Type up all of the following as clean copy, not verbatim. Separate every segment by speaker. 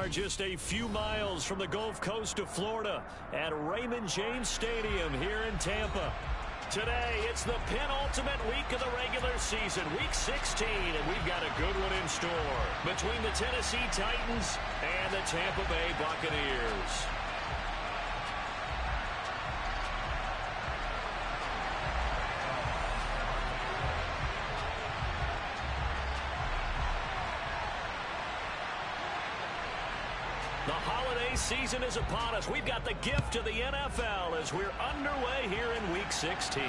Speaker 1: are just a few miles from the Gulf Coast of Florida at Raymond James Stadium here in Tampa. Today, it's the penultimate week of the regular season, week 16, and we've got a good one in store between the Tennessee Titans and the Tampa Bay Buccaneers. The holiday season is upon us. We've got the gift of the NFL as we're underway here in Week 16.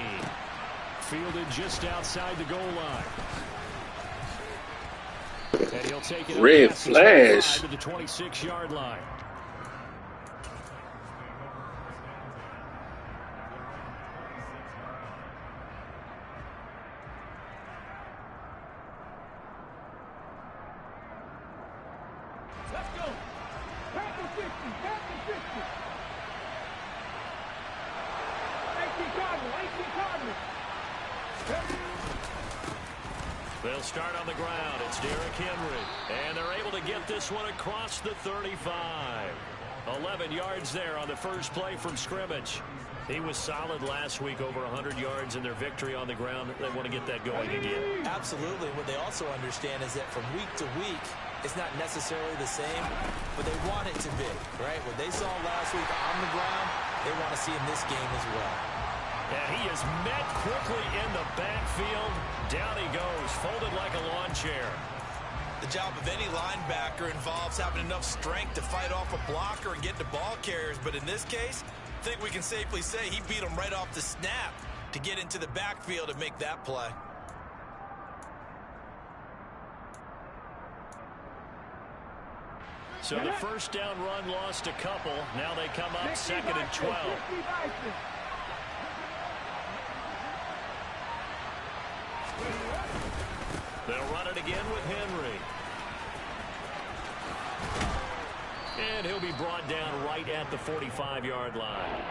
Speaker 1: Fielded just outside the goal line. And he'll take it
Speaker 2: red flash
Speaker 1: to the 26-yard line. They'll start on the ground. It's Derrick Henry. And they're able to get this one across the 35. 11 yards there on the first play from scrimmage. He was solid last week, over 100 yards in their victory on the ground. They want to get that going again.
Speaker 3: Absolutely. What they also understand is that from week to week, it's not necessarily the same, but they want it to be, right? What they saw last week on the ground, they want to see in this game as well.
Speaker 1: And he is met quickly in the backfield. Down he goes, folded like a lawn chair.
Speaker 4: The job of any linebacker involves having enough strength to fight off a blocker and get to ball carriers. But in this case, I think we can safely say he beat him right off the snap to get into the backfield and make that play.
Speaker 1: So the first down run lost a couple. Now they come up 2nd and 12. They'll run it again with Henry. And he'll be brought down right at the 45-yard line.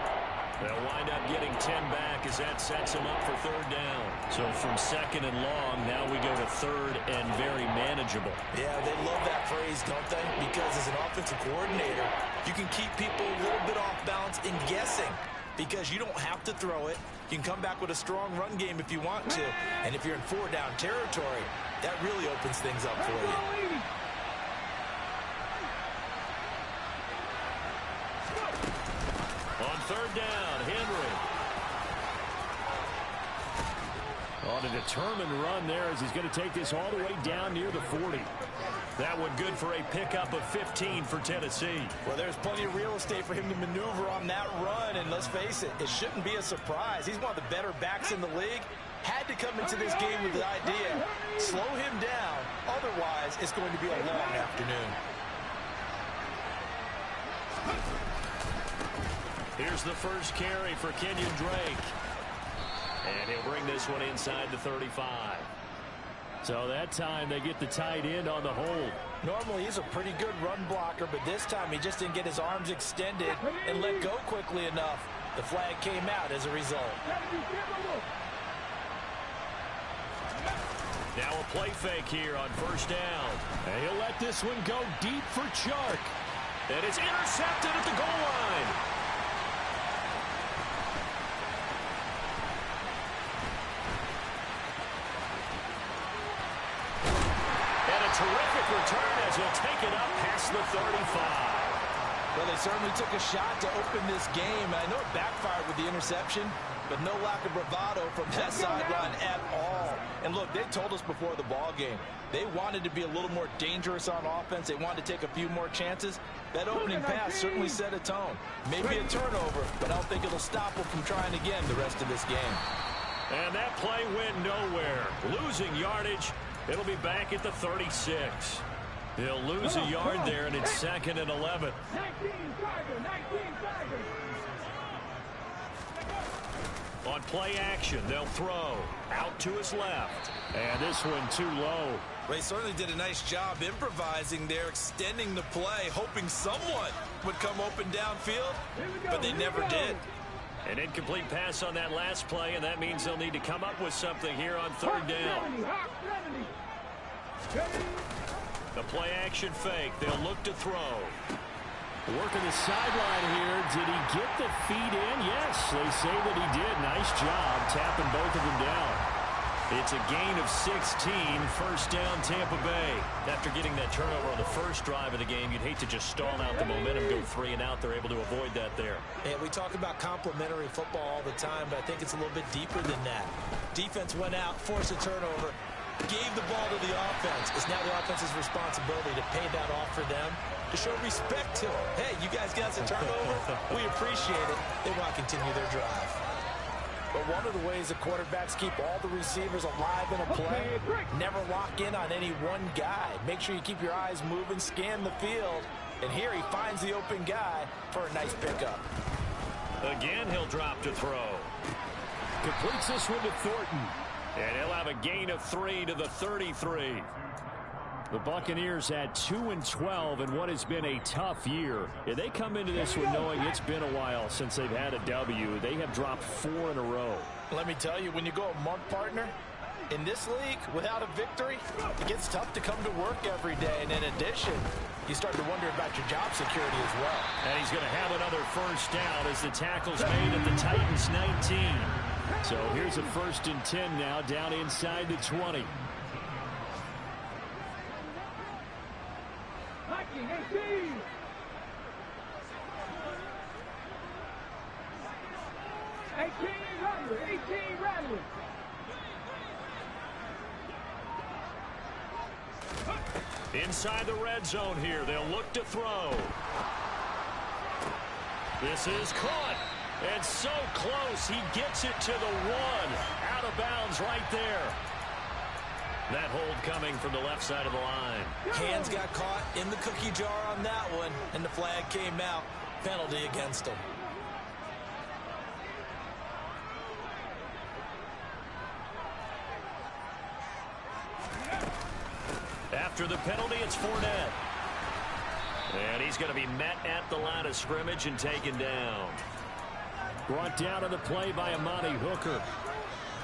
Speaker 1: They'll wind up getting 10 back as that sets him up for third down. So from 2nd and long, now we go to 3rd and very manageable.
Speaker 3: Yeah, they love that phrase, don't they? Because as an offensive coordinator, you can keep people a little bit off balance and guessing because you don't have to throw it. You can come back with a strong run game if you want to. And if you're in 4-down territory, that really opens things up for you.
Speaker 1: On 3rd down, Henry. On a determined run there as he's going to take this all the way down near the 40. That one good for a pickup of 15 for Tennessee.
Speaker 3: Well, there's plenty of real estate for him to maneuver on that run, and let's face it, it shouldn't be a surprise. He's one of the better backs in the league. Had to come into this game with the idea, slow him down, otherwise it's going to be a long afternoon.
Speaker 1: Here's the first carry for Kenyon Drake. And he'll bring this one inside the 35. So that time they get the tight end on the hold.
Speaker 3: Normally he's a pretty good run blocker, but this time he just didn't get his arms extended and let go quickly enough. The flag came out as a result.
Speaker 1: Now a play fake here on 1st down. And he'll let this one go deep for Chark. And it's intercepted at the goal line. Terrific return as he'll take it up past the 35.
Speaker 3: Well, they certainly took a shot to open this game. I know it backfired with the interception, but no lack of bravado from that sideline at all. And look, they told us before the ball game, they wanted to be a little more dangerous on offense. They wanted to take a few more chances. That opening pass certainly set a tone. Maybe a turnover, but I don't think it'll stop them from trying again the rest of this game.
Speaker 1: And that play went nowhere. Losing yardage. It'll be back at the 36. They'll lose a yard there, and it's 2nd and 11. On play action, they'll throw. Out to his left. And this one too low.
Speaker 4: They certainly did a nice job improvising there, extending the play, hoping someone would come open downfield, but they never did.
Speaker 1: An incomplete pass on that last play, and that means they'll need to come up with something here on 3rd down. The play action fake. They'll look to throw.
Speaker 2: Working the sideline here. Did he get the feet in? Yes, they say that he did. Nice job tapping both of them down.
Speaker 1: It's a gain of 16, first down Tampa Bay. After getting that turnover on the first drive of the game, you'd hate to just stall out the momentum, go 3 and out. They're able to avoid that there.
Speaker 3: And we talk about complementary football all the time, but I think it's a little bit deeper than that. Defense went out, forced a turnover, gave the ball to the offense. It's now the offense's responsibility to pay that off for them, to show respect to them. Hey, you guys got some turnover. We appreciate it. They want to continue their drive. But one of the ways the quarterbacks keep all the receivers alive in a play, never lock in on any one guy. Make sure you keep your eyes moving, scan the field. And here he finds the open guy for a nice pickup.
Speaker 1: Again, he'll drop to throw.
Speaker 2: Completes this one to Thornton.
Speaker 1: And he'll have a gain of 3 to the 33.
Speaker 2: The Buccaneers at 2-12 in what has been a tough year. Yeah, they come into this one knowing it's been a while since they've had a W. They have dropped 4 in a row.
Speaker 3: Let me tell you, when you go a month, partner, in this league, without a victory, it gets tough to come to work every day. And in addition, you start to wonder about your job security as well.
Speaker 1: And he's going to have another first down as the tackle's made at the Titans 19.
Speaker 2: So here's a 1st and 10 now, down inside the 20.
Speaker 5: 18 Rattler.
Speaker 1: Inside the red zone here. They'll look to throw. This is caught. And so close. He gets it to the 1. Out of bounds right there. That hold coming from the left side of the line.
Speaker 3: Hands got caught in the cookie jar on that one, and the flag came out. Penalty against him.
Speaker 1: After the penalty, it's Fournette. And he's going to be met at the line of scrimmage and taken down.
Speaker 2: Brought down on the play by Amani Hooker.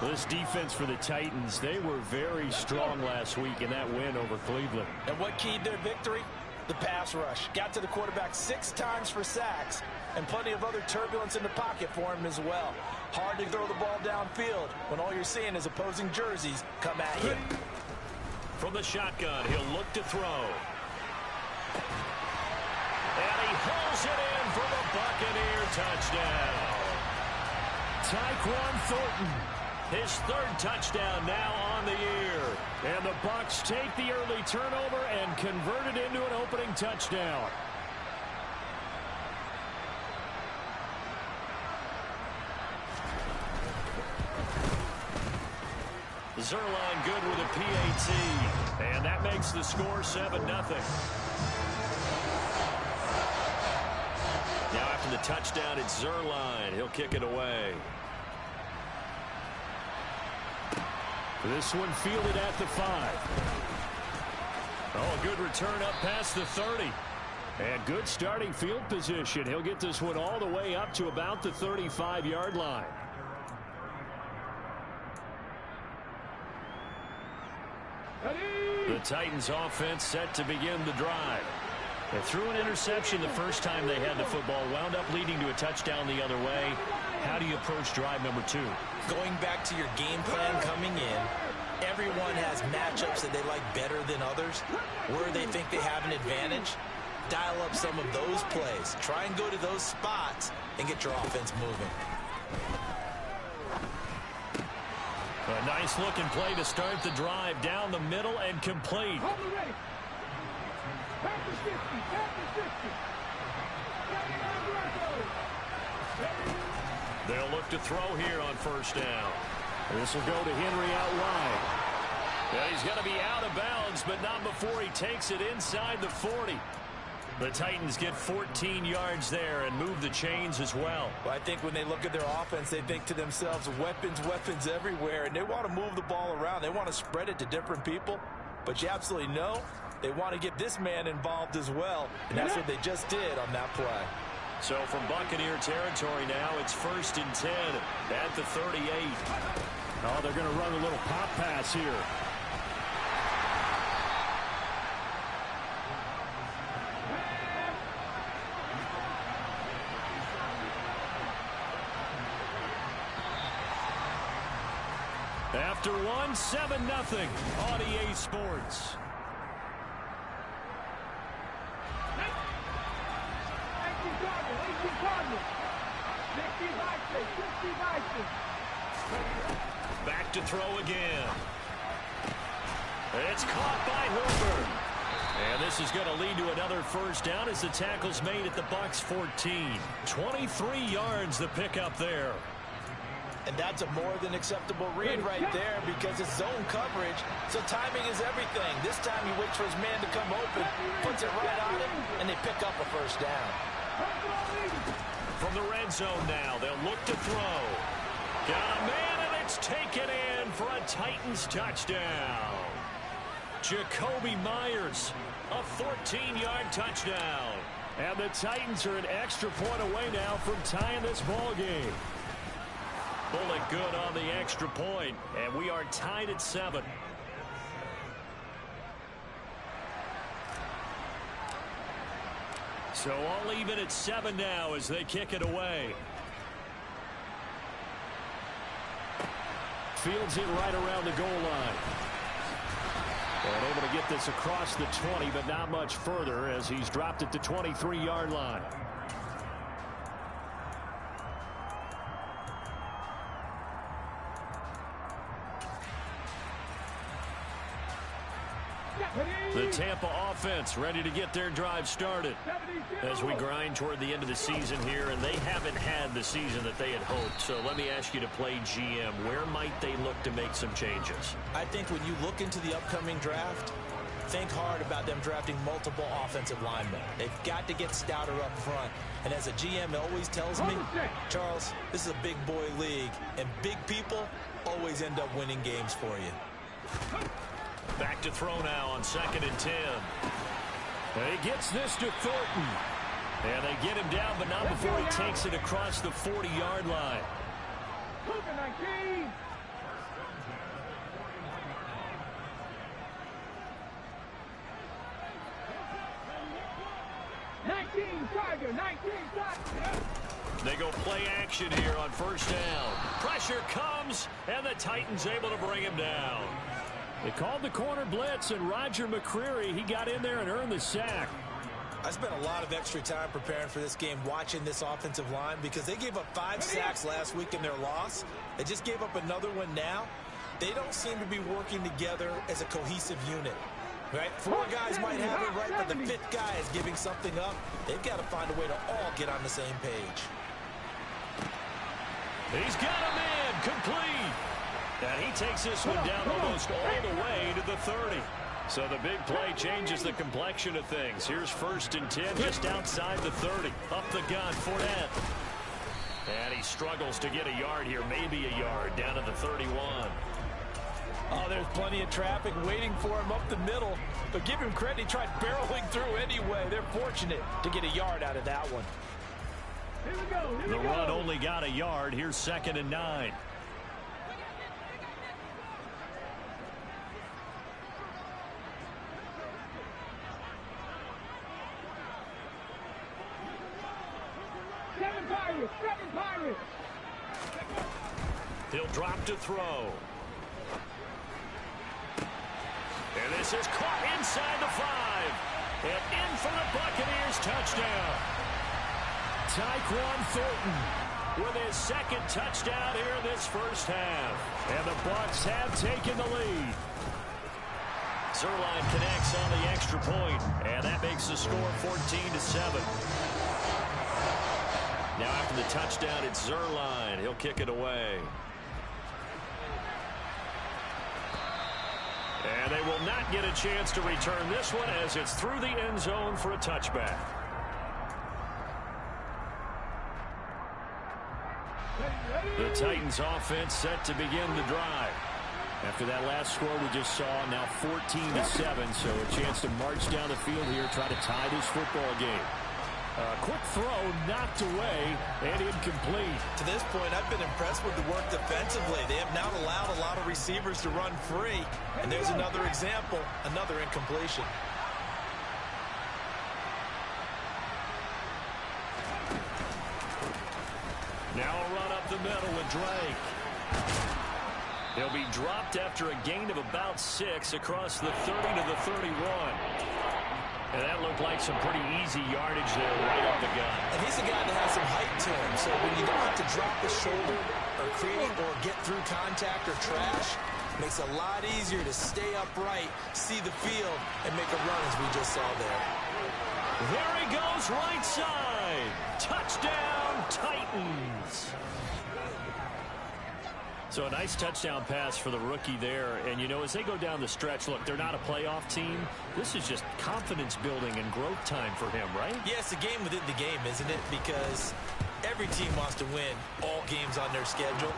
Speaker 2: This defense for the Titans, they were very strong last week in that win over Cleveland.
Speaker 3: And what keyed their victory? The pass rush. Got to the quarterback 6 times for sacks, and plenty of other turbulence in the pocket for him as well. Hard to throw the ball downfield when all you're seeing is opposing jerseys come at you.
Speaker 1: From the shotgun, he'll look to throw. And he hauls it in for the Buccaneer touchdown.
Speaker 2: Tyquan Thornton.
Speaker 1: His 3rd touchdown now on the year.
Speaker 2: And the Bucs take the early turnover and convert it into an opening touchdown.
Speaker 1: Zerline good with a PAT. And that makes the score 7-0. Now after the touchdown, it's Zerline. He'll kick it away.
Speaker 2: This one fielded at the 5.
Speaker 1: Oh, a good return up past the 30.
Speaker 2: And good starting field position. He'll get this one all the way up to about the 35-yard line.
Speaker 1: The Titans offense set to begin the drive. They threw an interception the first time they had the football, wound up leading to a touchdown the other way. How do you approach drive number 2?
Speaker 3: Going back to your game plan coming in, everyone has matchups that they like better than others. Where they think they have an advantage, dial up some of those plays. Try and go to those spots and get your offense moving.
Speaker 1: A nice looking play to start the drive down the middle and complete. They'll look to throw here on first down.
Speaker 2: This will go to Henry out wide.
Speaker 1: Yeah, he's going to be out of bounds, but not before he takes it inside the 40. The Titans get 14 yards there and move the chains as well.
Speaker 3: Well, I think when they look at their offense, they think to themselves, weapons, weapons everywhere, and they want to move the ball around. They want to spread it to different people, but you absolutely know they want to get this man involved as well, and that's what they just did on that play.
Speaker 1: So from Buccaneer territory now, it's 1st and 10 at the 38.
Speaker 2: Oh, they're going to run a little pop pass here. After one, 7-0 on EA Sports. Back to throw again. It's caught by Herbert. And this is going to lead to another first down as the tackle's made at the Bucs 14. 23 yards the pickup there.
Speaker 3: And that's a more than acceptable read right there because it's zone coverage, so timing is everything. This time he waits for his man to come open, puts it right on him, and they pick up a first down.
Speaker 1: From the red zone now, they'll look to throw. Got a man, and it's taken in for a Titans touchdown. Jacoby Myers, a 14-yard touchdown.
Speaker 2: And the Titans are an extra point away now from tying this ball game.
Speaker 1: Bullet good on the extra point, and we are tied at 7. So all even at 7 now as they kick it away.
Speaker 2: Fields it right around the goal line. And able to get this across the 20, but not much further as he's dropped at the 23-yard line.
Speaker 1: The Tampa offense ready to get their drive started as we grind toward the end of the season here, and they haven't had the season that they had hoped. So let me ask you to play GM. Where might they look to make some changes?
Speaker 3: I think when you look into the upcoming draft, think hard about them drafting multiple offensive linemen. They've got to get stouter up front. And as a GM always tells me, Charles, this is a big boy league, and big people always end up winning games for you.
Speaker 1: Back to throw now on 2nd and 10.
Speaker 2: And he gets this to Thornton.
Speaker 1: And they get him down, but not before he takes it across the 40-yard line.
Speaker 5: 19.
Speaker 1: They go play action here on first down. Pressure comes, and the Titans able to bring him down.
Speaker 2: They called the corner blitz, and Roger McCreary, he got in there and earned the sack.
Speaker 3: I spent a lot of extra time preparing for this game watching this offensive line because they gave up 5 sacks last week in their loss. They just gave up another one now. They don't seem to be working together as a cohesive unit. Right? 4 guys might have it right, but the 5th guy is giving something up. They've got to find a way to all get on the same page.
Speaker 1: He's got a man complete. And he takes this one down almost all the way to the 30. So the big play changes the complexion of things. Here's 1st and 10 just outside the 30. Up the gun, Fournette. And he struggles to get a yard here, maybe a yard, down to the 31.
Speaker 3: Oh, there's plenty of traffic waiting for him up the middle. But give him credit, he tried barreling through anyway. They're fortunate to get a yard out of that one.
Speaker 1: The run only got a yard. Here's 2nd and 9. He'll drop to throw. And this is caught inside the 5. And in for the Buccaneers touchdown.
Speaker 2: Tyquan Thornton
Speaker 1: with his 2nd touchdown here in this first half.
Speaker 2: And the Bucs have taken the lead.
Speaker 1: Zerline connects on the extra point, and that makes the score 14-7. Now after the touchdown, it's Zerline. He'll kick it away. And they will not get a chance to return this one as it's through the end zone for a touchback. The Titans offense set to begin the drive.
Speaker 2: After that last score we just saw, now 14-7, so a chance to march down the field here, try to tie this football game. Quick throw, knocked away, and incomplete.
Speaker 3: To this point, I've been impressed with the work defensively. They have not allowed a lot of receivers to run free. And there's another example, another incompletion.
Speaker 1: Now a run up the middle with Drake. He'll be dropped after a gain of about 6 across the 30 to the 31. And that looked like some pretty easy yardage there right up the gut.
Speaker 3: And he's a guy that has some height to him, so when you don't have to drop the shoulder or create or get through contact or trash, it makes it a lot easier to stay upright, see the field, and make a run as we just saw there.
Speaker 1: There he goes, right side. Touchdown, Titans. So a nice touchdown pass for the rookie there. And, you know, as they go down the stretch, look, they're not a playoff team. This is just confidence building and growth time for him, right?
Speaker 3: Yeah, it's a game within the game, isn't it? Because every team wants to win all games on their schedule.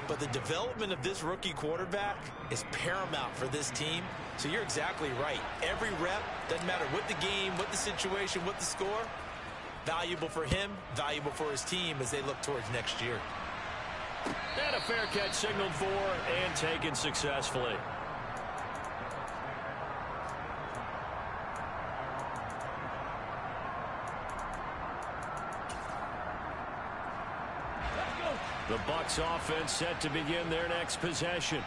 Speaker 3: But the development of this rookie quarterback is paramount for this team. So you're exactly right. Every rep, doesn't matter what the game, what the situation, what the score, valuable for him, valuable for his team as they look towards next year.
Speaker 1: And a fair catch signaled for and taken successfully. The Bucs offense set to begin their next possession.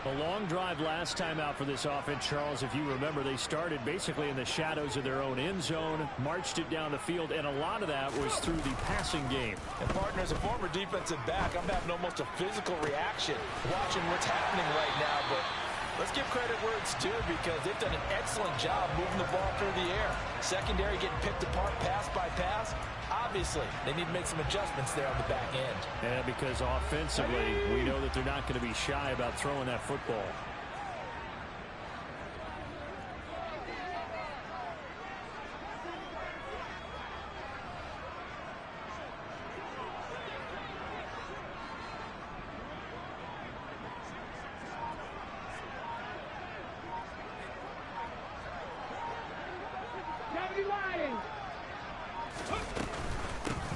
Speaker 1: A long drive last time out for this offense, Charles. If you remember, they started basically in the shadows of their own end zone, marched it down the field, and a lot of that was through the passing game.
Speaker 3: And partner, as a former defensive back, I'm having almost a physical reaction watching what's happening right now. But let's give credit where it's due because they've done an excellent job moving the ball through the air. Secondary getting picked apart pass by pass. Obviously, they need to make some adjustments there on the back end.
Speaker 1: Yeah, because offensively, we know that they're not going to be shy about throwing that football.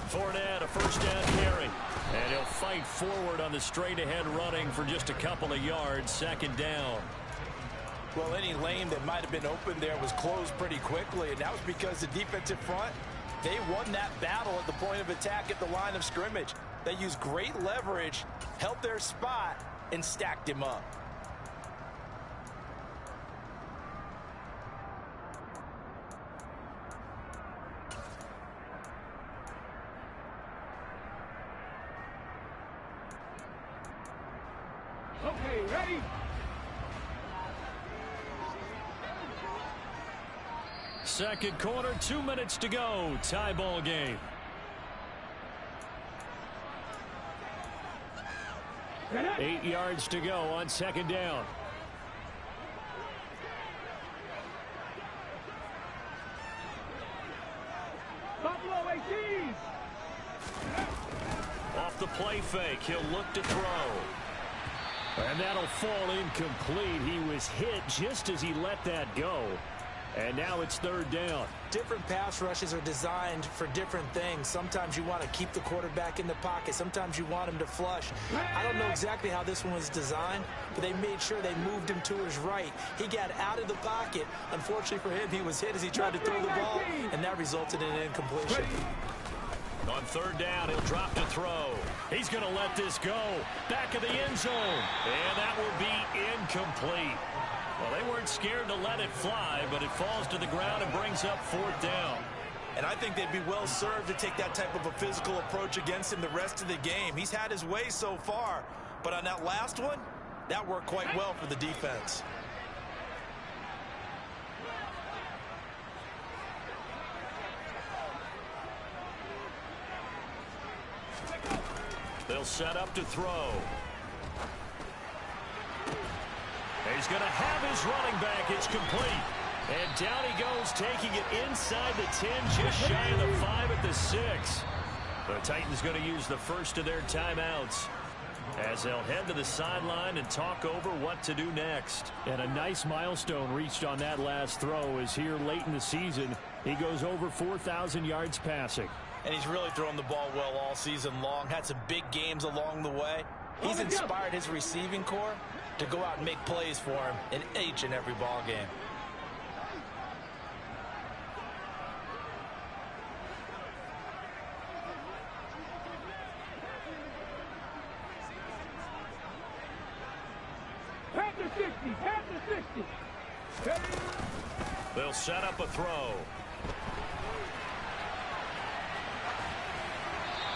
Speaker 1: Fournette, a first down carry. And he'll fight forward on the straight-ahead running for just a couple of yards. Second down.
Speaker 3: Well, any lane that might have been open there was closed pretty quickly, and that was because the defensive front, they won that battle at the point of attack at the line of scrimmage. They used great leverage, held their spot, and stacked him up.
Speaker 5: Okay, ready?
Speaker 1: Second quarter, 2 minutes to go. Tie ball game.
Speaker 5: Get up.
Speaker 1: 8 yards to go on second down.
Speaker 5: Buffalo ACs.
Speaker 1: Off the play fake, he'll look to throw. And that'll fall incomplete. He was hit just as he let that go. And now it's third down.
Speaker 3: Different pass rushes are designed for different things. Sometimes you want to keep the quarterback in the pocket. Sometimes you want him to flush. I don't know exactly how this one was designed, but they made sure they moved him to his right. He got out of the pocket. Unfortunately for him, he was hit as he tried to throw the ball, and that resulted in an incompletion.
Speaker 1: On third down, he'll drop to throw. He's going to let this go. Back of the end zone. And that will be incomplete. Well, they weren't scared to let it fly, but it falls to the ground and brings up fourth down.
Speaker 3: And I think they'd be well served to take that type of a physical approach against him the rest of the game. He's had his way so far, but on that last one, that worked quite well for the defense.
Speaker 1: They'll set up to throw. He's going to have his running back. It's complete. And down he goes, taking it inside the 10, just shy of the 5 at the 6. The Titans going to use the first of their timeouts as they'll head to the sideline and talk over what to do next. And a nice milestone reached on that last throw is here late in the season. He goes over 4,000 yards passing.
Speaker 3: And he's really thrown the ball well all season long. Had some big games along the way. He's inspired his receiving corps to go out and make plays for him in each and every ball game.
Speaker 5: 60. Pass the 60. Ready?
Speaker 1: They'll set up a throw.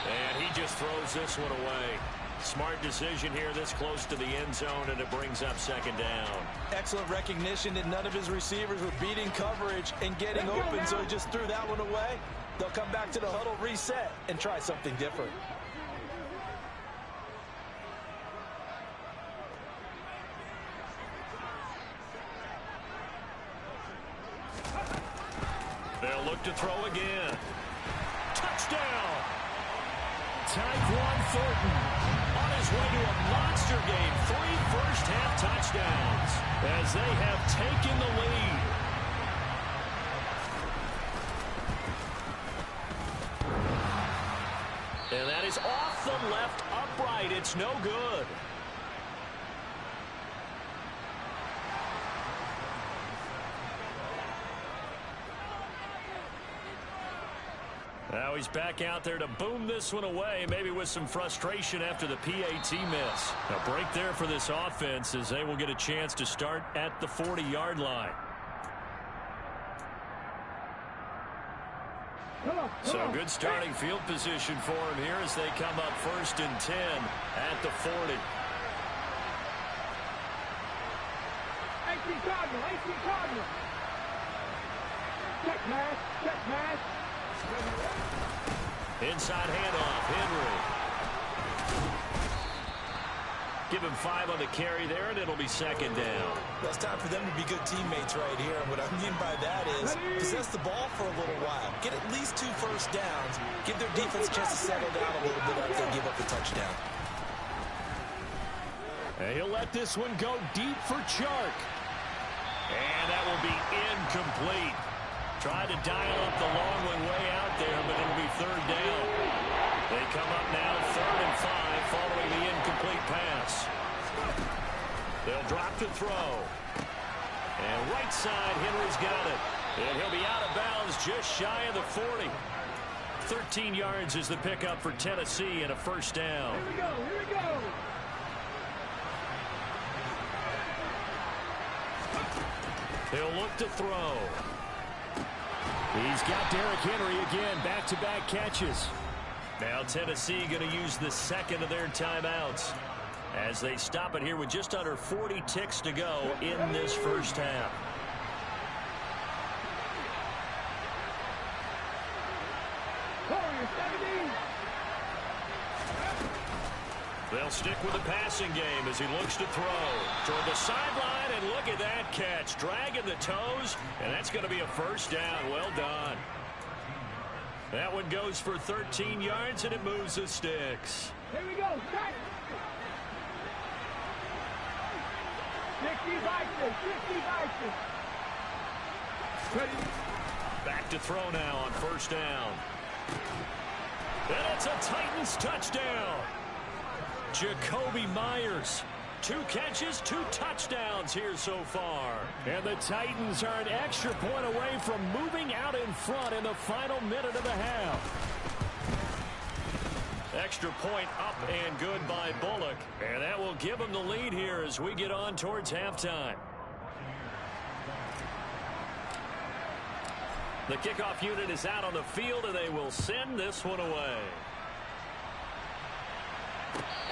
Speaker 1: And he just throws this one away. Smart decision here this close to the end zone, and it brings up second down.
Speaker 3: Excellent recognition that none of his receivers were beating coverage and getting open, so he just threw that one away. They'll come back to the huddle, reset, and try something different.
Speaker 1: They'll look to throw again. Touchdown!
Speaker 2: Tyquan Thornton
Speaker 1: On his way to a monster game. 3 first-half touchdowns as they have taken the lead. And that is off the left upright. It's no good. Now he's back out there to boom this one away, maybe with some frustration after the PAT miss. A break there for this offense as they will get a chance to start at the 40-yard line. So good starting field position for him here as they come up 1st and 10 at the 40.
Speaker 5: AC Cardinal. Check pass.
Speaker 1: Inside handoff, Henry. Give him 5 on the carry there, and it'll be second down.
Speaker 3: Well, it's time for them to be good teammates right here. And what I mean by that is possess the ball for a little while. Get at least 2 first downs. Give their defense a chance to settle down a little bit after they give up the touchdown.
Speaker 1: And he'll let this one go deep for Chark. And that will be incomplete. Tried to dial up the long one way out there, but it'll be 3rd down. They come up now 3rd and 5 following the incomplete pass. They'll drop to throw. And right side, Henry's got it. And he'll be out of bounds just shy of the 40. 13 yards is the pickup for Tennessee and a first down.
Speaker 5: Here we go.
Speaker 1: They'll look to throw.
Speaker 2: He's got Derrick Henry again, back-to-back catches.
Speaker 1: Now Tennessee going to use the second of their timeouts as they stop it here with just under 40 ticks to go in this first half. They'll stick with the passing game as he looks to throw toward the sideline, and look at that catch, dragging the toes, and that's going to be a first down. Well done. That one goes for 13 yards, and it moves the sticks.
Speaker 5: Here we go. 60 Bison. Ready?
Speaker 1: Back to throw now on first down. And it's a Titans touchdown. Jacoby Myers. 2 catches, 2 touchdowns here so far.
Speaker 2: And the Titans are an extra point away from moving out in front in the final minute of the half.
Speaker 1: Extra point up and good by Bullock. And that will give them the lead here as we get on towards halftime. The kickoff unit is out on the field, and they will send this one away.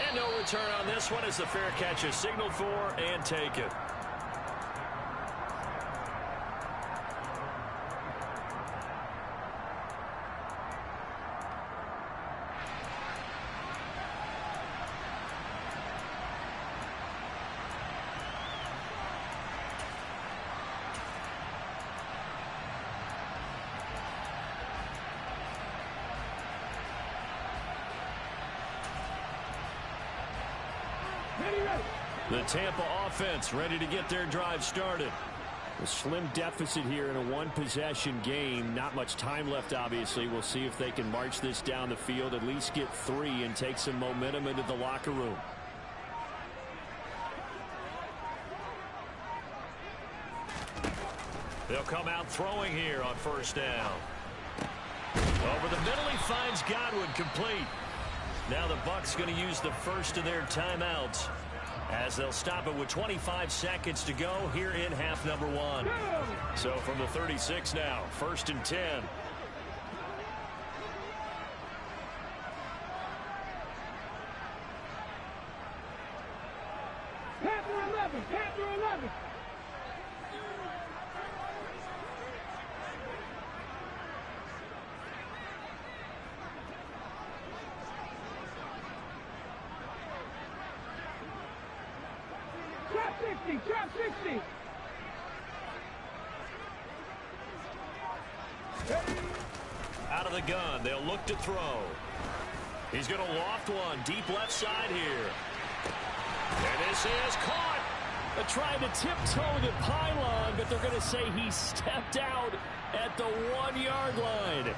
Speaker 1: And no return on this one as the fair catch is signaled for and taken. The Tampa offense ready to get their drive started.
Speaker 2: A slim deficit here in a one-possession game. Not much time left, obviously. We'll see if they can march this down the field, at least get 3 and take some momentum into the locker room.
Speaker 1: They'll come out throwing here on first down. Over the middle, he finds Godwin complete. Now the Bucs going to use the first of their timeouts as they'll stop it with 25 seconds to go here in half number one.
Speaker 2: So from the 36 now, 1st and 10.
Speaker 5: Panther 11, Panther 11. Trap 60, trap 60.
Speaker 1: Out of the gun, they'll look to throw. He's going to loft one deep left side here. And this is caught.
Speaker 2: They're trying to tiptoe the pylon, but they're going to say he stepped out at the 1-yard line.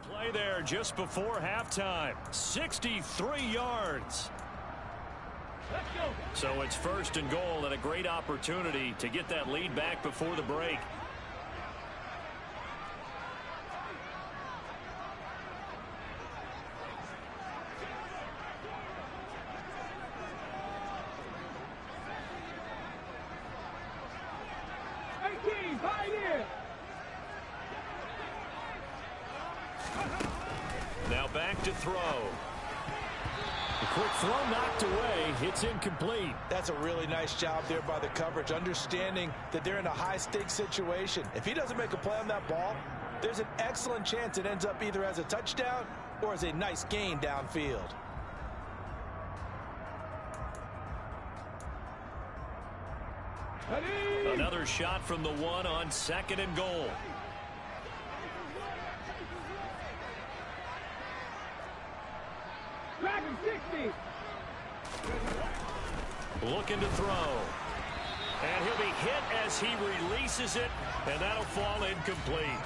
Speaker 1: Play there just before halftime. 63 yards.
Speaker 5: Let's go.
Speaker 1: So it's 1st and goal and a great opportunity to get that lead back before the break. Now back to throw.
Speaker 2: The quick throw knocked away. It's incomplete.
Speaker 3: That's a really nice job there by the coverage, understanding that they're in a high-stakes situation. If he doesn't make a play on that ball, there's an excellent chance it ends up either as a touchdown or as a nice gain downfield.
Speaker 1: Another shot from the one on 2nd and goal.
Speaker 5: Dragon 60.
Speaker 1: Looking to throw. And he'll be hit as he releases it, and that'll fall incomplete.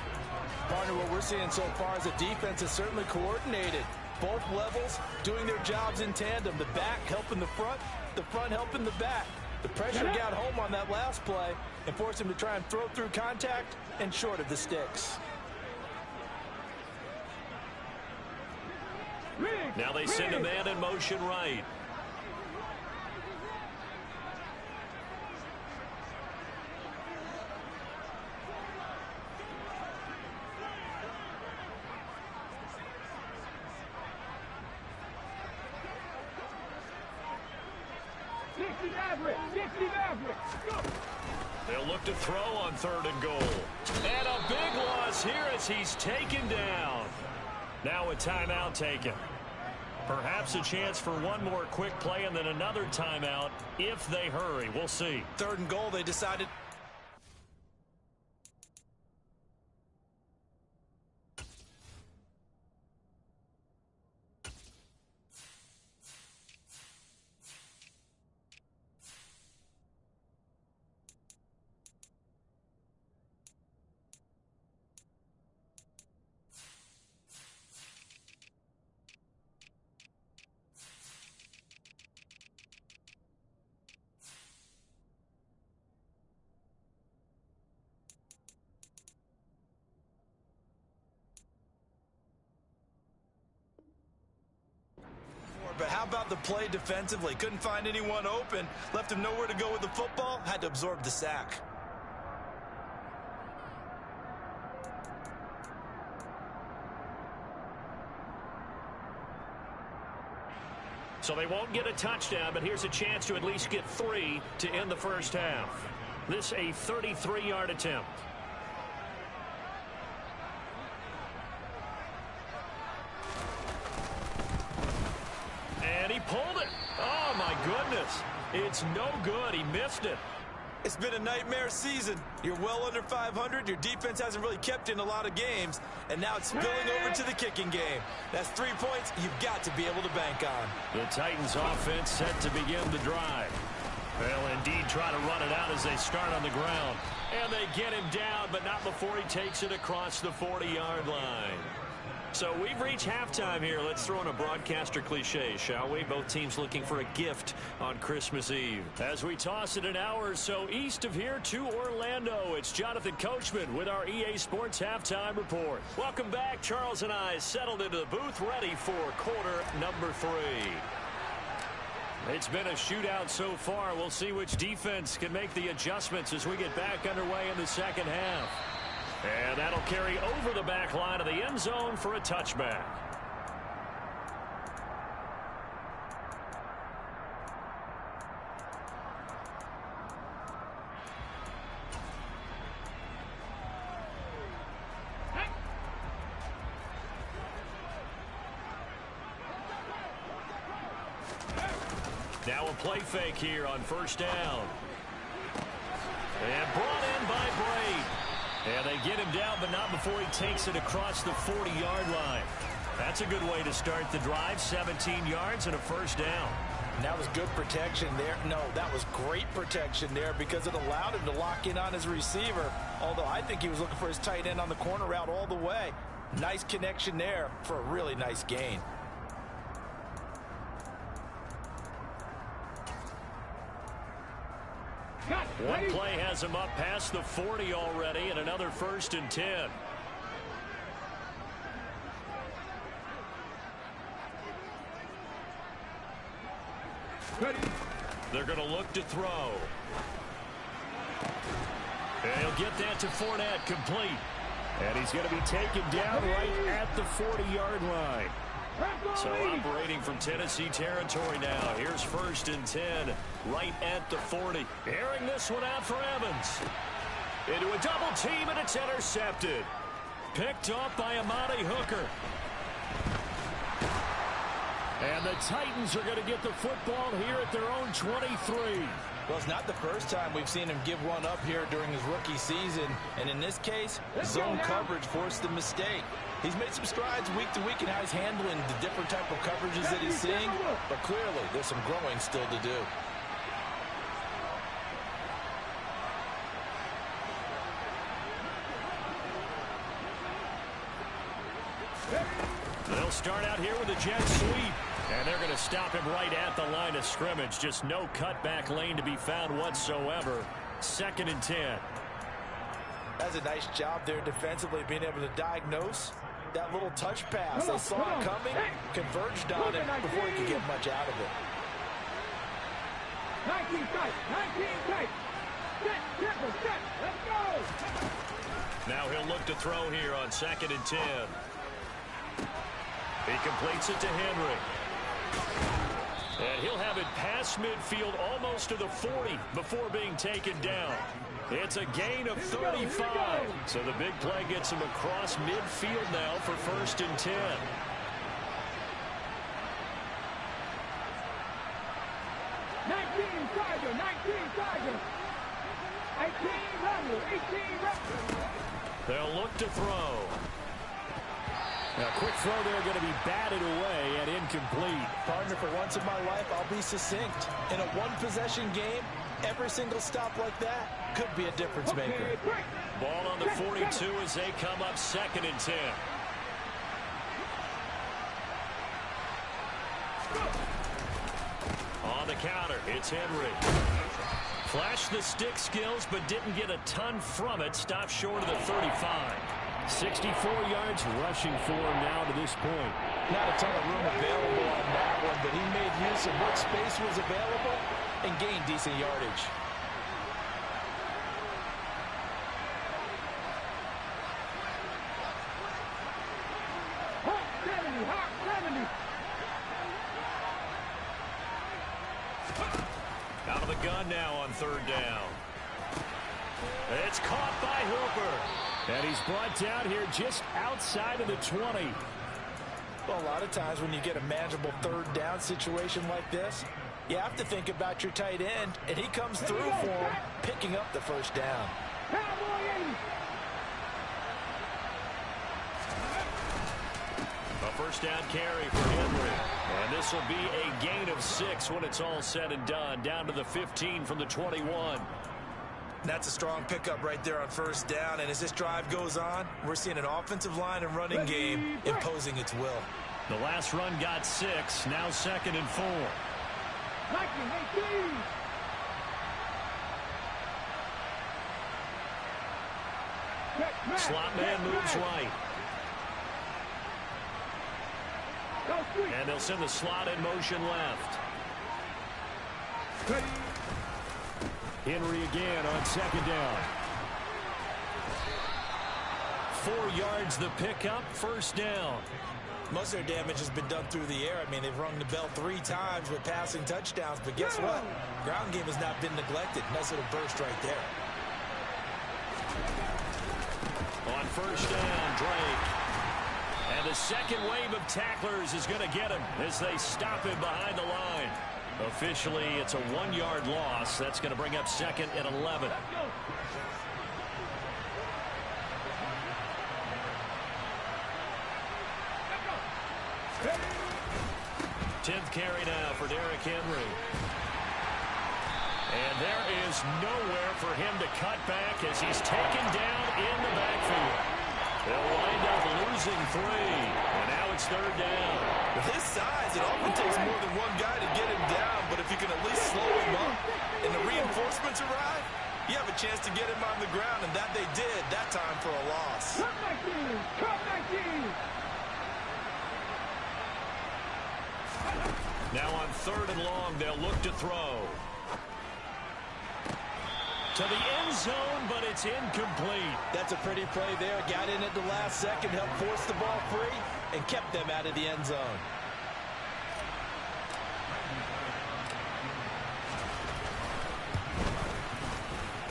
Speaker 3: Partner, what we're seeing so far is the defense is certainly coordinated. Both levels doing their jobs in tandem. The back helping the front helping the back. The pressure got home on that last play and forced him to try and throw through contact and short of the sticks.
Speaker 1: Now they send a man in motion right. They'll look to throw on 3rd and goal. And a big loss here as he's taken down. Now a timeout taken. Perhaps a chance for one more quick play and then another timeout if they hurry. We'll see.
Speaker 3: 3rd and goal, they decided. But how about the play defensively? Couldn't find anyone open. Left him nowhere to go with the football. Had to absorb the sack.
Speaker 1: So they won't get a touchdown, but here's a chance to at least get 3 to end the first half. This a 33-yard attempt. And he pulled it. Oh, my goodness. It's no good. He missed it.
Speaker 3: It's been a nightmare season. You're well under 500. Your defense hasn't really kept in a lot of games. And now it's spilling over to the kicking game. That's 3 points you've got to be able to bank on.
Speaker 1: The Titans offense set to begin the drive. They'll indeed try to run it out as they start on the ground. And they get him down, but not before he takes it across the 40-yard line. So we've reached halftime here. Let's throw in a broadcaster cliche, shall we? Both teams looking for a gift on Christmas Eve. As we toss it an hour or so east of here to Orlando, it's Jonathan Coachman with our EA Sports Halftime Report. Welcome back. Charles and I settled into the booth, ready for quarter number 3. It's been a shootout so far. We'll see which defense can make the adjustments as we get back underway in the second half. And that'll carry over the back line of the end zone for a touchback. Now a play fake here on first down. And brought in by Braid. And they get him down, but not before he takes it across the 40-yard line. That's a good way to start the drive. 17 yards and a first down.
Speaker 3: And that was good protection there. No, that was great protection there because it allowed him to lock in on his receiver. Although I think he was looking for his tight end on the corner route all the way. Nice connection there for a really nice gain.
Speaker 1: One play has him up past the 40 already, and another 1st and 10.
Speaker 5: Ready.
Speaker 1: They're going to look to throw. And he'll get that to Fournette, complete. And he's going to be taken down right at the 40-yard line. So operating from Tennessee territory now. Here's 1st and 10 right at the 40. Airing this one out for Evans. Into a double team, and it's intercepted. Picked off by Amani Hooker. And the Titans are going to get the football here at their own 23.
Speaker 3: Well, it's not the first time we've seen him give one up here during his rookie season. And in this case, zone coverage forced the mistake. He's made some strides week to week in how he's handling the different type of coverages that he's seeing. But clearly, there's some growing still to do.
Speaker 1: They'll start out here with a jet sweep. And they're going to stop him right at the line of scrimmage. Just no cutback lane to be found whatsoever. 2nd and 10.
Speaker 3: That's a nice job there defensively, being able to diagnose that little touch pass. They saw it coming, converged on it before he could get much out of it.
Speaker 5: 19 tight. 19 tight. Set. Let's go.
Speaker 1: Now he'll look to throw here on 2nd and 10. He completes it to Henry. And he'll have it past midfield almost to the 40 before being taken down. It's a gain of 35. So the big play gets him across midfield now for 1st and 10. They'll look to throw. A quick throw there going to be batted away and incomplete.
Speaker 3: Partner, for once in my life, I'll be succinct. In a one-possession game, every single stop like that could be a difference maker.
Speaker 1: Ball on the 42 as they come up 2nd and 10. On the counter, it's Henry. Flashed the stick skills, but didn't get a ton from it. Stopped short of the 35. 64 yards rushing for him now to this point.
Speaker 3: Not a ton of room available on that one, but he made use of what space was available and gained decent yardage.
Speaker 1: Out of the gun now on 3rd down. It's caught by Hooper. And he's brought down here just outside of the 20.
Speaker 3: Well, a lot of times when you get a manageable 3rd down situation like this, You have to think about your tight end, and he comes through for him, picking up the first down.
Speaker 1: A first down carry for Henry. And this will be a gain of 6 when it's all said and done. Down to the 15 from the 21.
Speaker 4: That's a strong pickup right there on first down. And as this drive goes on, we're seeing an offensive line and running game imposing its will.
Speaker 1: The last run got 6. Now 2nd and 4. Slot man moves right. And they'll send the slot in motion left. Henry again on 2nd down. 4 yards the pickup, first down.
Speaker 3: Most of their damage has been done through the air. I mean, they've rung the bell 3 times with passing touchdowns, but guess what? Ground game has not been neglected. Nice little burst right there.
Speaker 1: On first down, Drake. And the second wave of tacklers is going to get him as they stop him behind the line. Officially, it's a 1-yard loss. That's going to bring up 2nd and 11. 10th carry now for Derrick Henry. And there is nowhere for him to cut back as he's taken down in the backfield. They'll wind up losing 3. And now it's 3rd down.
Speaker 3: With his size, it often takes more than one guy to get him down. But if you can at least slow him up and the reinforcements arrive, you have a chance to get him on the ground. And that they did that time for a loss.
Speaker 1: Now on 3rd and long, they'll look to throw. To the end zone, but it's incomplete.
Speaker 3: That's a pretty play there. Got in at the last second, helped force the ball free, and kept them out of the end zone.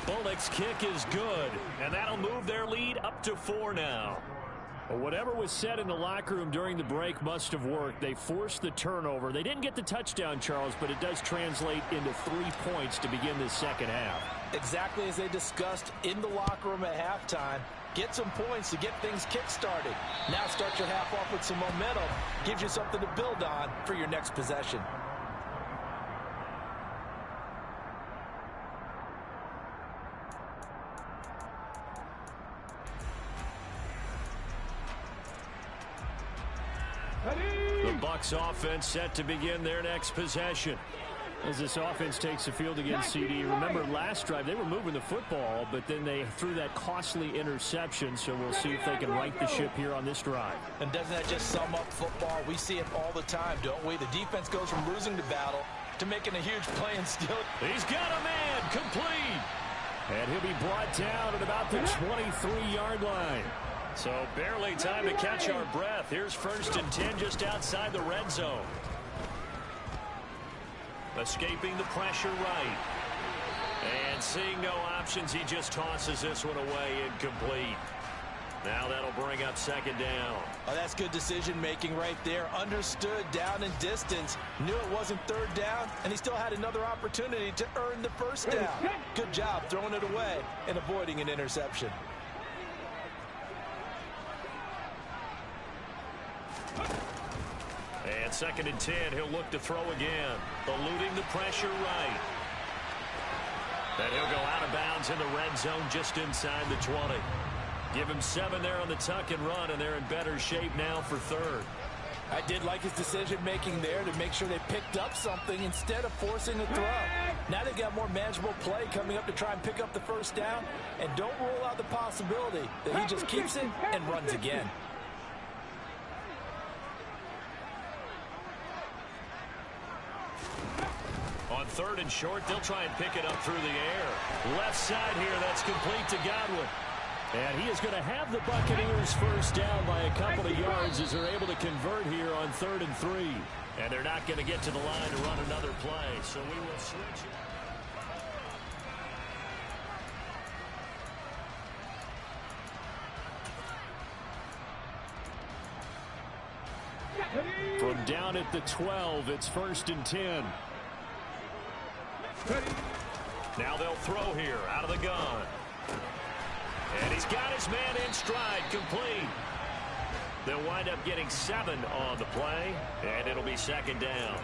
Speaker 1: Bullock's kick is good, and that'll move their lead up to 4 now. Well, whatever was said in the locker room during the break must have worked. They forced the turnover. They didn't get the touchdown, Charles, but it does translate into 3 points to begin this second half.
Speaker 3: Exactly as they discussed in the locker room at halftime. Get some points to get things kick-started. Now start your half off with some momentum. Gives you something to build on for your next possession.
Speaker 1: The Bucs offense set to begin their next possession.
Speaker 2: As this offense takes the field against CD, remember last drive they were moving the football, but then they threw that costly interception, so we'll see if they can right the ship here on this drive.
Speaker 3: And doesn't that just sum up football? We see it all the time, don't we? The defense goes from losing the battle to making a huge play and still.
Speaker 1: He's got a man, complete.
Speaker 2: And he'll be brought down at about the 23-yard line.
Speaker 1: So barely time to catch our breath. Here's 1st and 10 just outside the red zone. Escaping the pressure right. And seeing no options, he just tosses this one away, incomplete. Now that'll bring up 2nd down.
Speaker 3: Oh, that's good decision-making right there. Understood down and distance. Knew it wasn't 3rd down, and he still had another opportunity to earn the 1st down. Good job throwing it away and avoiding an interception.
Speaker 1: And 2nd and 10, he'll look to throw again. Eluding the pressure right. And he'll go out of bounds in the red zone just inside the 20. Give him 7 there on the tuck and run, and they're in better shape now for 3rd.
Speaker 3: I did like his decision-making there to make sure they picked up something instead of forcing a throw. Now they've got more manageable play coming up to try and pick up the 1st down, and don't rule out the possibility that he just keeps it and runs again.
Speaker 1: On 3rd and short, they'll try and pick it up through the air. Left side here, that's complete to Godwin.
Speaker 2: And he is going to have the Buccaneers 1st down by a couple of yards as they're able to convert here on 3rd and 3.
Speaker 1: And they're not going to get to the line to run another play, so we will switch it.
Speaker 2: From down at the 12, it's 1st and 10.
Speaker 1: Now they'll throw here out of the gun. And he's got his man in stride, complete. They'll wind up getting 7 on the play, and it'll be second down.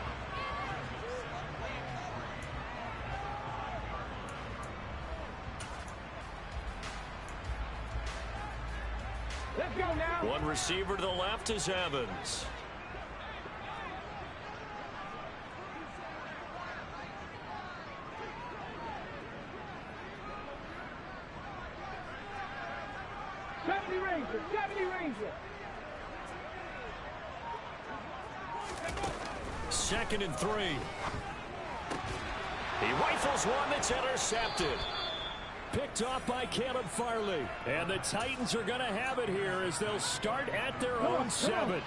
Speaker 5: Let's go now.
Speaker 1: One receiver to the left is Evans. Second and 3. He rifles one that's intercepted.
Speaker 2: Picked off by Caleb Farley. And the Titans are going to have it here as they'll start at their own 7.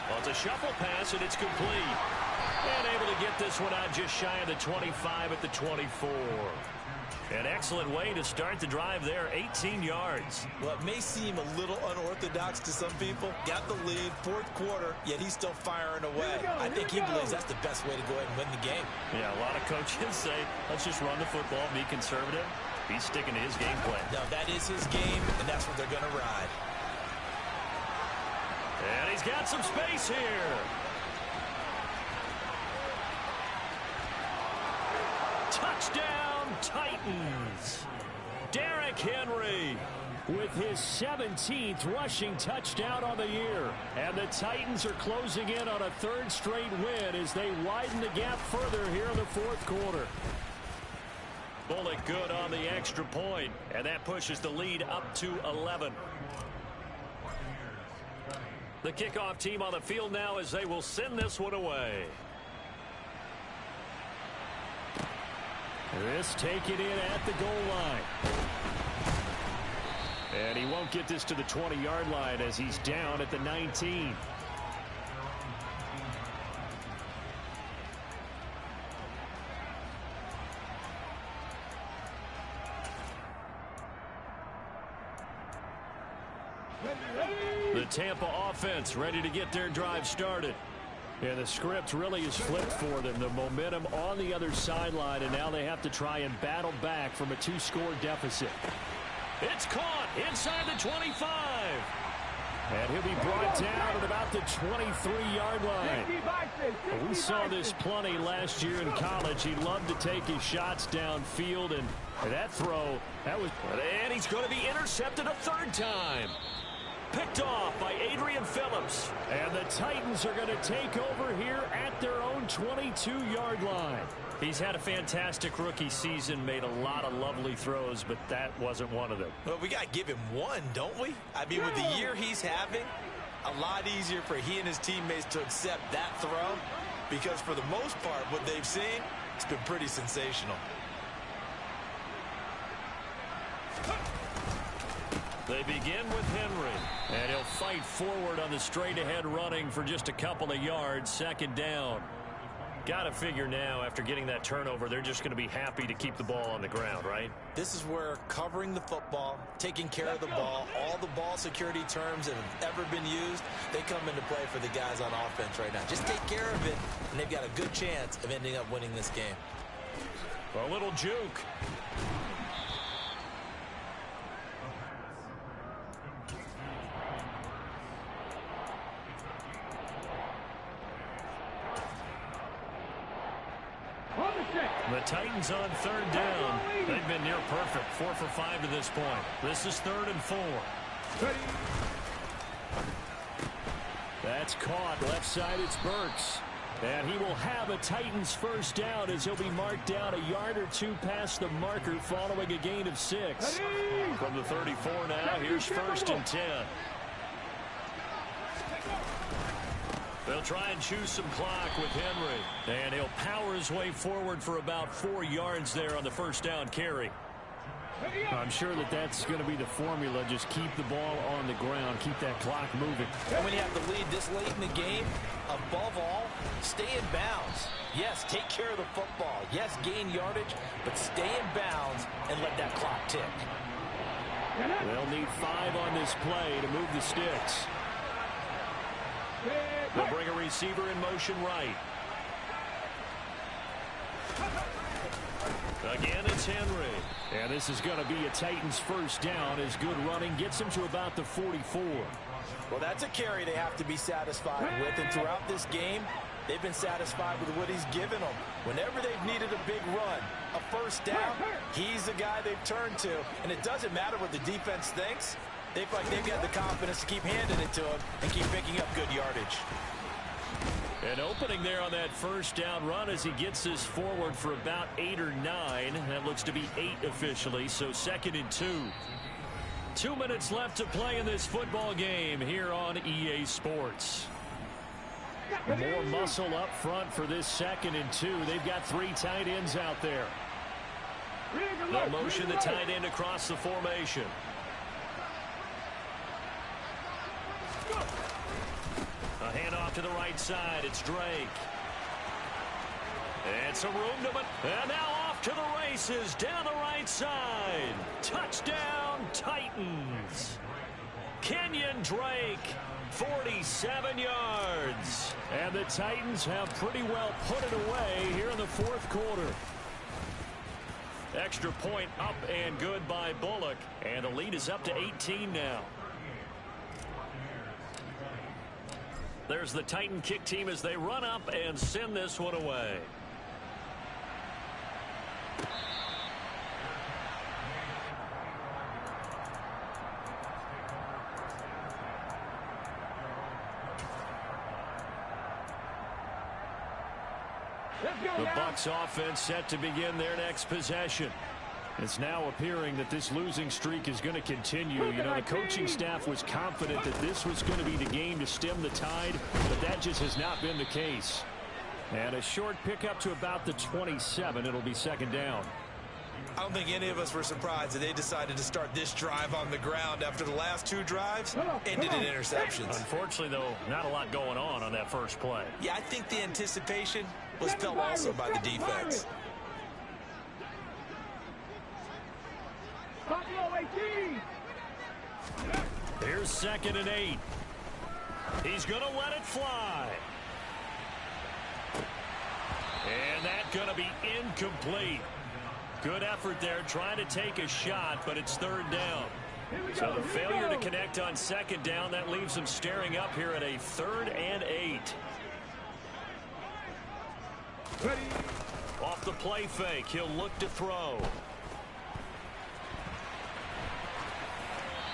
Speaker 1: Well, it's a shuffle pass, and it's complete. And able to get this one out just shy of the 25 at the 24. An excellent way to start the drive there, 18 yards.
Speaker 3: Well, it may seem a little unorthodox to some people. Got the lead, fourth quarter, yet he's still firing away. I think he believes that's the best way to go ahead and win the game.
Speaker 1: Yeah, a lot of coaches say, let's just run the football, be conservative. He's sticking to his game plan.
Speaker 3: Now, that is his game, and that's what they're going to ride.
Speaker 1: And he's got some space here. Touchdown, Titans. Derrick Henry
Speaker 2: with his 17th rushing touchdown on the year. And the Titans are closing in on a 3rd straight win as they widen the gap further here in the 4th quarter.
Speaker 1: Bullock good on the extra point, and that pushes the lead up to 11. The kickoff team on the field now as they will send this one away.
Speaker 2: This taken in at the goal line. And he won't get this to the 20-yard line as he's down at the 19.
Speaker 1: The Tampa offense ready to get their drive started.
Speaker 2: Yeah, the script really is flipped for them. The momentum on the other sideline, and now they have to try and battle back from a 2-score deficit.
Speaker 1: It's caught inside the 25.
Speaker 2: And he'll be brought down at about the 23-yard line. We saw this plenty last year in college. He loved to take his shots downfield, and that throw, that was...
Speaker 1: And he's going to be intercepted a 3rd time. Picked off by Adrian Phillips.
Speaker 2: And the Titans are going to take over here at their own 22-yard line.
Speaker 1: He's had a fantastic rookie season, made a lot of lovely throws, but that wasn't one of them.
Speaker 3: Well, we got to give him one, don't we? I mean, with the year he's having, a lot easier for he and his teammates to accept that throw, because for the most part, what they've seen, it's been pretty sensational.
Speaker 1: They begin with Henry, and he'll fight forward on the straight-ahead running for just a couple of yards, 2nd down. Got to figure now, after getting that turnover, they're just going to be happy to keep the ball on the ground, right?
Speaker 3: This is where covering the football, taking care of the ball, all the ball security terms that have ever been used, they come into play for the guys on offense right now. Just take care of it, and they've got a good chance of ending up winning this game.
Speaker 1: A little juke. The Titans on 3rd down. They've been near perfect. 4 for 5 to this point. This is 3rd and 4.
Speaker 2: That's caught. Left side, it's Burks. And he will have a Titans 1st down as he'll be marked down a yard or 2 past the marker following a gain of 6.
Speaker 1: From the 34 now, here's 1st and 10. They'll try and choose some clock with Henry. And he'll power his way forward for about 4 yards there on the 1st down carry.
Speaker 2: I'm sure that that's going to be the formula. Just keep the ball on the ground. Keep that clock moving.
Speaker 3: And when you have the lead this late in the game, above all, stay in bounds. Yes, take care of the football. Yes, gain yardage, but stay in bounds and let that clock tick.
Speaker 2: They'll need 5 on this play to move the sticks.
Speaker 1: They'll bring a receiver in motion right. Again, it's Henry.
Speaker 2: And this is going to be a Titans first down as good running gets him to about the 44.
Speaker 3: Well, that's a carry they have to be satisfied with. And throughout this game, they've been satisfied with what he's given them. Whenever they've needed a big run, a first down, he's the guy they've turned to. And it doesn't matter what the defense thinks. They feel like they've got the confidence to keep handing it to him and keep picking up good yardage.
Speaker 1: An opening there on that first down run as he gets this forward for about 8 or 9. That looks to be 8 officially, so 2nd and 2. 2 minutes left to play in this football game here on EA Sports. More muscle up front for this 2nd and 2. They've got 3 tight ends out there. They'll motion the tight end across the formation. A handoff to the right side. It's Drake. It's a room to and now off to the races down the right side. Touchdown Titans. Kenyon Drake, 47 yards.
Speaker 2: And the Titans have pretty well put it away here in the 4th quarter.
Speaker 1: Extra point up and good by Bullock. And the lead is up to 18 now. There's the Titan kick team as they run up and send this one away. The Bucs offense set to begin their next possession.
Speaker 2: It's now appearing that this losing streak is going to continue. You know, the coaching staff was confident that this was going to be the game to stem the tide, but that just has not been the case. And a short pickup to about the 27. It'll be 2nd down.
Speaker 4: I don't think any of us were surprised that they decided to start this drive on the ground after the last 2 drives ended in interceptions.
Speaker 1: Unfortunately, though, not a lot going on that first play.
Speaker 4: Yeah, I think the anticipation was felt also by the defense.
Speaker 1: Here's 2nd and 8. He's going to let it fly. And that's going to be incomplete. Good effort there trying to take a shot, but it's 3rd down. So the failure to connect on 2nd down, that leaves him staring up here at a 3rd and 8. Off the play fake, he'll look to throw.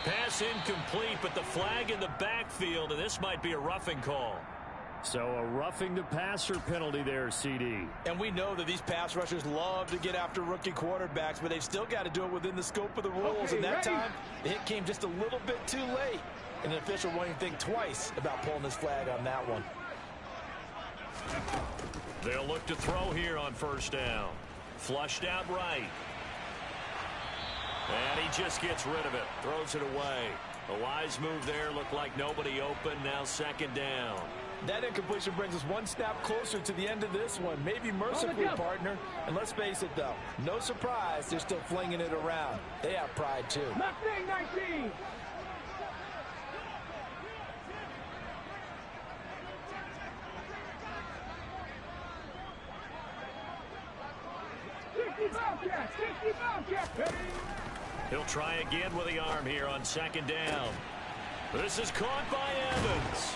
Speaker 1: Pass incomplete, but the flag in the backfield, and this might be a roughing call.
Speaker 2: So a roughing the passer penalty there, CD.
Speaker 3: And we know that these pass rushers love to get after rookie quarterbacks, but they've still got to do it within the scope of the rules. And that time, the hit came just a little bit too late. And the official won't even think twice about pulling this flag on that one.
Speaker 1: They'll look to throw here on 1st down. Flushed out right. And he just gets rid of it. Throws it away. A wise move there. Looked like nobody open. Now 2nd down.
Speaker 3: That incompletion brings us one snap closer to the end of this one. Maybe mercifully, partner. And let's face it, though. No surprise, they're still flinging it around. They have pride, too.
Speaker 5: Mustang 19.
Speaker 1: He'll try again with the arm here on 2nd down. This is caught by Evans.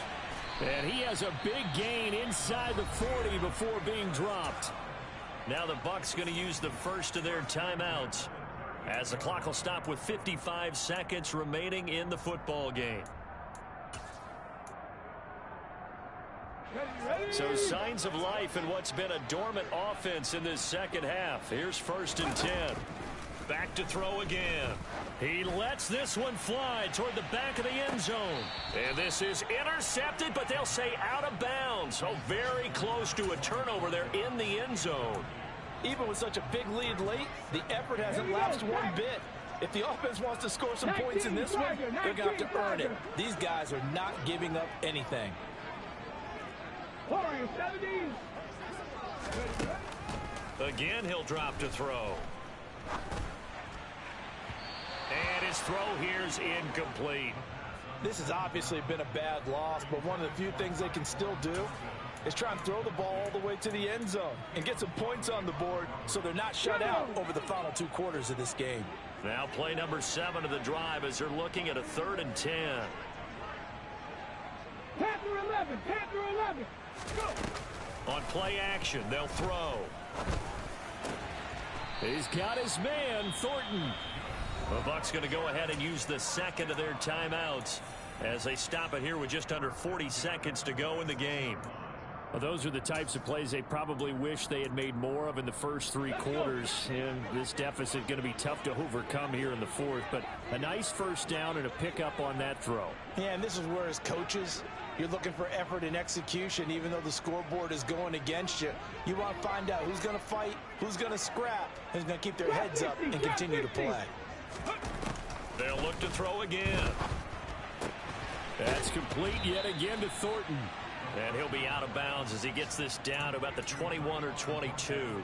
Speaker 2: And he has a big gain inside the 40 before being dropped.
Speaker 1: Now the Bucs going to use the first of their timeouts as the clock will stop with 55 seconds remaining in the football game. So signs of life in what's been a dormant offense in this 2nd half. Here's 1st and 10. Back to throw again. He lets this one fly toward the back of the end zone. And this is intercepted, but they'll say out of bounds. So very close to a turnover there in the end zone.
Speaker 3: Even with such a big lead late, the effort hasn't lapsed one bit. If the offense wants to score some points in this one, they're going to have to earn it. These guys are not giving up anything.
Speaker 1: Again, he'll drop to throw. And his throw here's incomplete.
Speaker 3: This has obviously been a bad loss, but one of the few things they can still do is try and throw the ball all the way to the end zone and get some points on the board so they're not shut out over the final 2 quarters of this game.
Speaker 1: Now play number 7 of the drive as they're looking at a 3rd and 10.
Speaker 5: Panther 11, Panther 11. Go.
Speaker 1: On play action, they'll throw.
Speaker 2: He's got his man, Thornton.
Speaker 1: The Bucs going to go ahead and use the 2nd of their timeouts as they stop it here with just under 40 seconds to go in the game.
Speaker 2: Well, those are the types of plays they probably wish they had made more of in the first 3 quarters. And this deficit going to be tough to overcome here in the 4th. But a nice first down and a pickup on that throw.
Speaker 3: Yeah, and this is where as coaches, you're looking for effort and execution. Even though the scoreboard is going against you, you want to find out who's going to fight, who's going to scrap, who's going to keep their heads up and continue to play.
Speaker 1: They'll look to throw again.
Speaker 2: That's complete yet again to Thornton.
Speaker 1: And he'll be out of bounds as he gets this down to about the 21 or 22.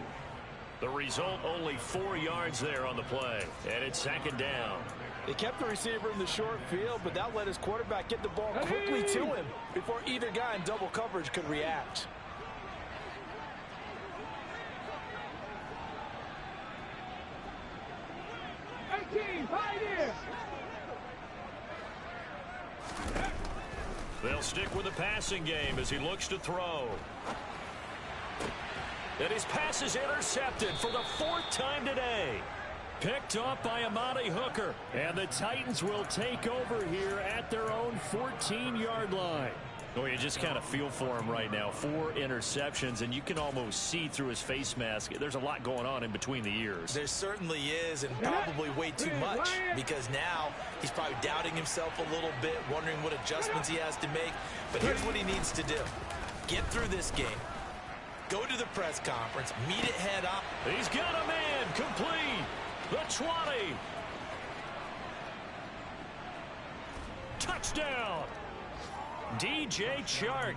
Speaker 1: The result, only 4 yards there on the play. And it's 2nd down.
Speaker 3: They kept the receiver in the short field, but that let his quarterback get the ball quickly to him before either guy in double coverage could react.
Speaker 1: They'll stick with the passing game as he looks to throw. And his pass is intercepted for the 4th time today.
Speaker 2: Picked off by Amani Hooker. And the Titans will take over here at their own 14-yard line.
Speaker 1: Oh, you just kind of feel for him right now. 4 interceptions, and you can almost see through his face mask. There's a lot going on in between the ears.
Speaker 4: There certainly is, and probably way too much, because now he's probably doubting himself a little bit, wondering what adjustments he has to make. But here's what he needs to do. Get through this game. Go to the press conference. Meet it head on.
Speaker 1: He's got a man complete. The 20. Touchdown. DJ Chark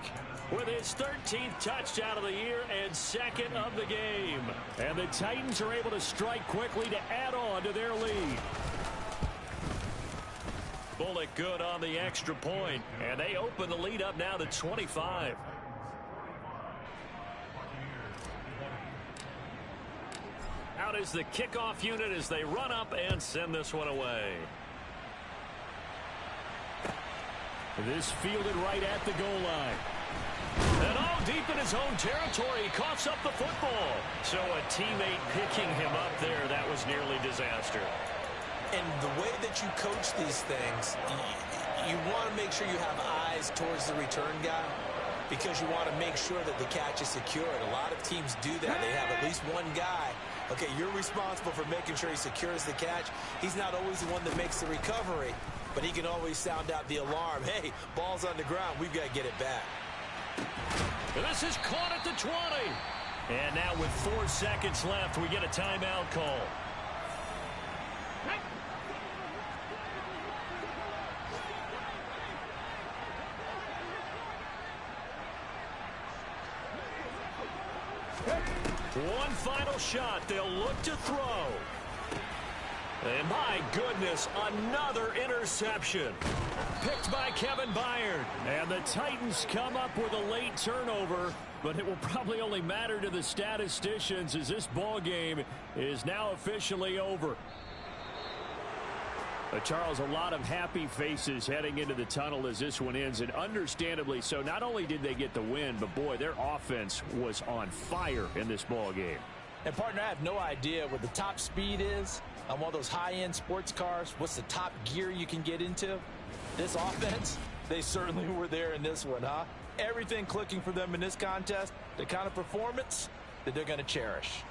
Speaker 1: with his 13th touchdown of the year and 2nd of the game.
Speaker 2: And the Titans are able to strike quickly to add on to their lead.
Speaker 1: Bullock good on the extra point, and they open the lead up now to 25. Out is the kickoff unit as they run up and send this one away.
Speaker 2: This fielded right at the goal line.
Speaker 1: And all deep in his own territory, he coughs up the football. So a teammate picking him up there, that was nearly disaster.
Speaker 4: And the way that you coach these things, you want to make sure you have eyes towards the return guy because you want to make sure that the catch is secured. A lot of teams do that. They have at least one guy. Okay, you're responsible for making sure he secures the catch. He's not always the one that makes the recovery, but he can always sound out the alarm. Hey, ball's on the ground. We've got to get it back.
Speaker 1: And this is caught at the 20. And now with 4 seconds left, we get a timeout call. One final shot. They'll look to throw. And my goodness, another interception. Picked by Kevin Byard.
Speaker 2: And the Titans come up with a late turnover, but it will probably only matter to the statisticians as this ball game is now officially over. Charles, a lot of happy faces heading into the tunnel as this one ends, and understandably so. Not only did they get the win, but boy, their offense was on fire in this ball game.
Speaker 3: And partner, I have no idea what the top speed is on one of those high-end sports cars. What's the top gear you can get into? This offense, they certainly were there in this one, huh? Everything clicking for them in this contest, the kind of performance that they're going to cherish.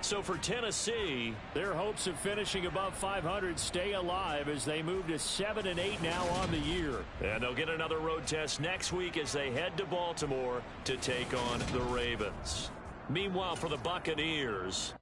Speaker 1: So for Tennessee,
Speaker 2: their hopes of finishing above 500 stay alive as they move to 7-8 now on the year.
Speaker 1: And they'll get another road test next week as they head to Baltimore to take on the Ravens. Meanwhile, for the Buccaneers,